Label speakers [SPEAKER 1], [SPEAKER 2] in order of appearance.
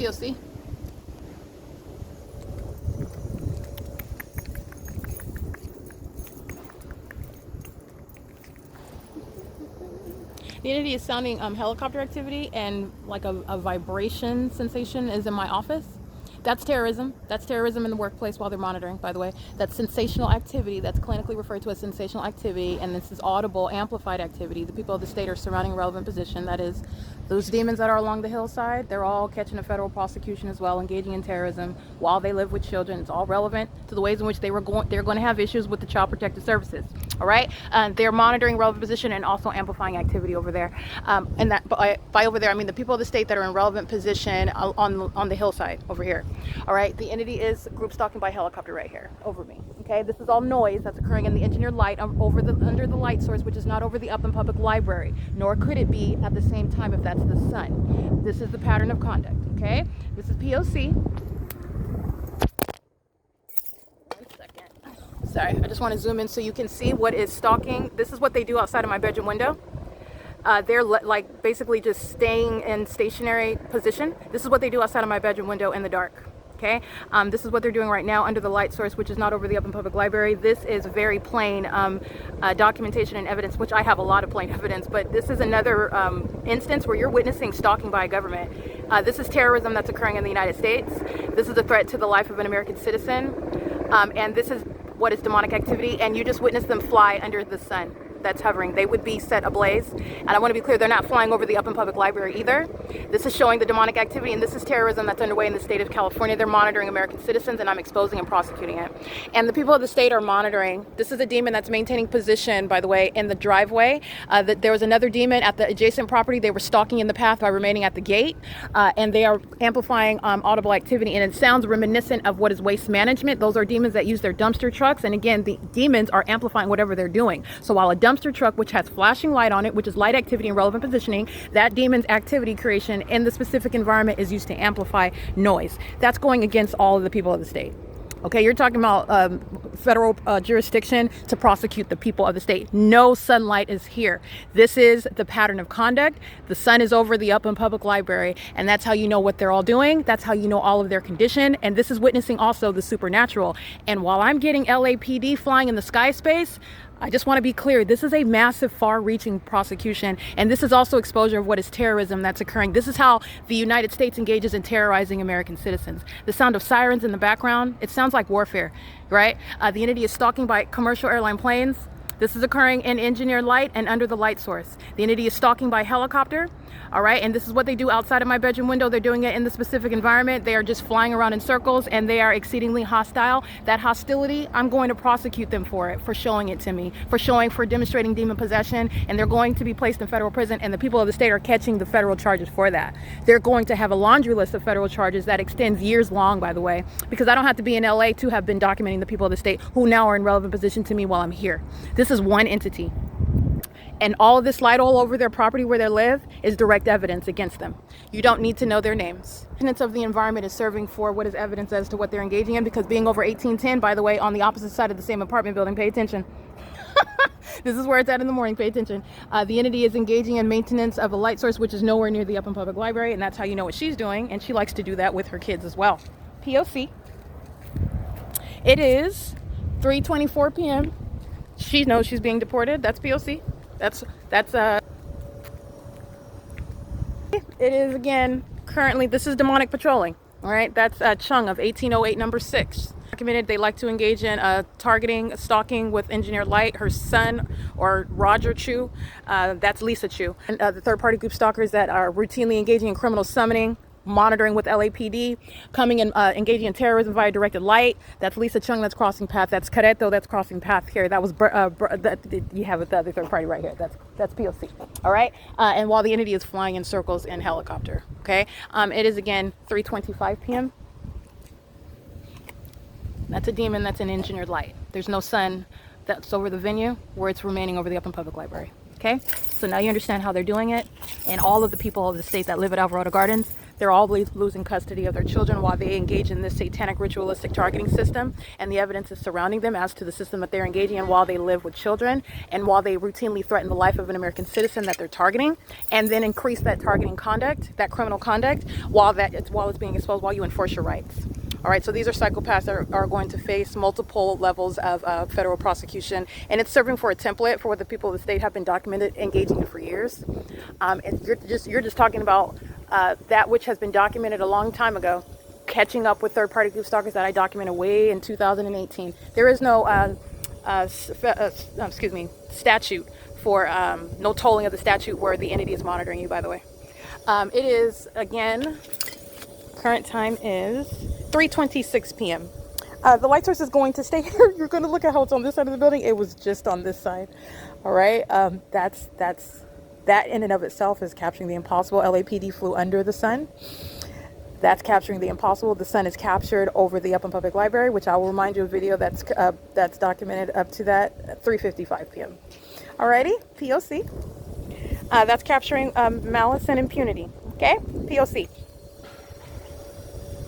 [SPEAKER 1] POC. The entity is sounding helicopter activity, and like a vibration sensation is in my office. That's terrorism. That's terrorism in the workplace while they're monitoring, by the way. That's sensational activity. That's clinically referred to as sensational activity, and this is audible, amplified activity. The people of the state are surrounding a relevant position. That is, those demons that are along the hillside, they're all catching a federal prosecution as well, engaging in terrorism while they live with children. It's all relevant to the ways in which they're going to have issues with the Child Protective Services. All right, they're monitoring relevant position and also amplifying activity over there. And that by over there, I mean the people of the state that are in relevant position on the hillside over here. All right, the entity is group stalking by helicopter right here over me. Okay, this is all noise that's occurring in the engineered light under the light source, which is not over the Upland Public Library, nor could it be at the same time if that's the sun. This is the pattern of conduct. Okay, this is POC. Sorry, I just want to zoom in so you can see what is stalking. This is what they do outside of my bedroom window. They're like basically just staying in stationary position. This is what they do outside of my bedroom window in the dark. Okay, this is what they're doing right now under the light source, which is not over the Upland Public Library. This is very plain documentation and evidence, which I have a lot of plain evidence, but this is another instance where you're witnessing stalking by a government. This is terrorism that's occurring in the United States. This is a threat to the life of an American citizen, and this is what is demonic activity, and you just witnessed them fly under the sun that's hovering. They would be set ablaze, and I want to be clear, they're not flying over the Upland Public Library either. This is showing the demonic activity, and this is terrorism that's underway in the state of California. They're monitoring American citizens, and I'm exposing and prosecuting it. And the people of the state are monitoring. This is a demon that's maintaining position, by the way, in the driveway. There was another demon at the adjacent property. They were stalking in the path by remaining at the gate, and they are amplifying audible activity, and it sounds reminiscent of what is waste management. Those are demons that use their dumpster trucks, and again, the demons are amplifying whatever they're doing. So while a dumpster truck, which has flashing light on it, which is light activity and relevant positioning, that demon's activity creation in the specific environment is used to amplify noise. That's going against all of the people of the state. Okay, you're talking about federal jurisdiction to prosecute the people of the state. No sunlight is here. This is the pattern of conduct. The sun is over the Upland Public Library, and that's how you know what they're all doing. That's how you know all of their condition. And this is witnessing also the supernatural. And while I'm getting LAPD flying in the sky space, I just want to be clear, this is a massive, far-reaching prosecution, and this is also exposure of what is terrorism that's occurring. This is how the United States engages in terrorizing American citizens. The sound of sirens in the background, it sounds like warfare, right? The entity is stalking by commercial airline planes. This is occurring in engineered light and under the light source. The entity is stalking by helicopter, all right? And this is what they do outside of my bedroom window. They're doing it in the specific environment. They are just flying around in circles, and they are exceedingly hostile. That hostility, I'm going to prosecute them for it, for showing it to me, for demonstrating demon possession, and they're going to be placed in federal prison, and the people of the state are catching the federal charges for that. They're going to have a laundry list of federal charges that extends years long, by the way, because I don't have to be in LA to have been documenting the people of the state who now are in relevant position to me while I'm here. This is one entity. And all of this light all over their property where they live is direct evidence against them. You don't need to know their names. Evidence of the environment is serving for what is evidence as to what they're engaging in, because being over 1810, by the way, on the opposite side of the same apartment building, pay attention. This is where it's at in the morning, pay attention. The entity is engaging in maintenance of a light source, which is nowhere near the Upland Public Library, and that's how you know what she's doing, and she likes to do that with her kids as well. POC. It is 3:24 p.m. She knows she's being deported. That's POC. It is, again, currently, this is demonic patrolling. All right, that's Chung of 1808 number 6. Documented they like to engage in targeting, stalking with engineered light. Her son, or Roger Chu, that's Lisa Chu. And the third-party group stalkers that are routinely engaging in criminal summoning, monitoring with LAPD, coming and engaging in terrorism via directed light. That's Lisa Chung that's crossing path. That's Careto that's crossing path here. That was you have the other third party right here. That's POC. All right. And while the entity is flying in circles in helicopter. Okay. It is again 3:25 p.m. That's a demon that's in engineered light. There's no sun that's over the venue where it's remaining over the Upland Public Library. Okay, so now you understand how they're doing it, and all of the people of the state that live at Alvarado Gardens, They're all losing custody of their children while they engage in this satanic ritualistic targeting system, and the evidence is surrounding them as to the system that they're engaging in while they live with children and while they routinely threaten the life of an American citizen that they're targeting, and then increase that targeting conduct, that criminal conduct, while it's being exposed, while you enforce your rights. All right, so these are psychopaths that are going to face multiple levels of federal prosecution, and it's serving for a template for what the people of the state have been documented engaging in for years. You're just talking about that which has been documented a long time ago, catching up with third-party group stalkers that I documented way in 2018. There is no statute for no tolling of the statute where the entity is monitoring you, by the way. It is, again, current time is 3:26 p.m. The light source is going to stay here. You're going to look at how it's on this side of the building. It was just on this side. All right. That in and of itself is capturing the impossible. LAPD flew under the sun. That's capturing the impossible. The sun is captured over the Upland Public Library, which I will remind you of a video that's documented up to that at 3:55 p.m. Alrighty, P.O.C. That's capturing malice and impunity. Okay, P.O.C.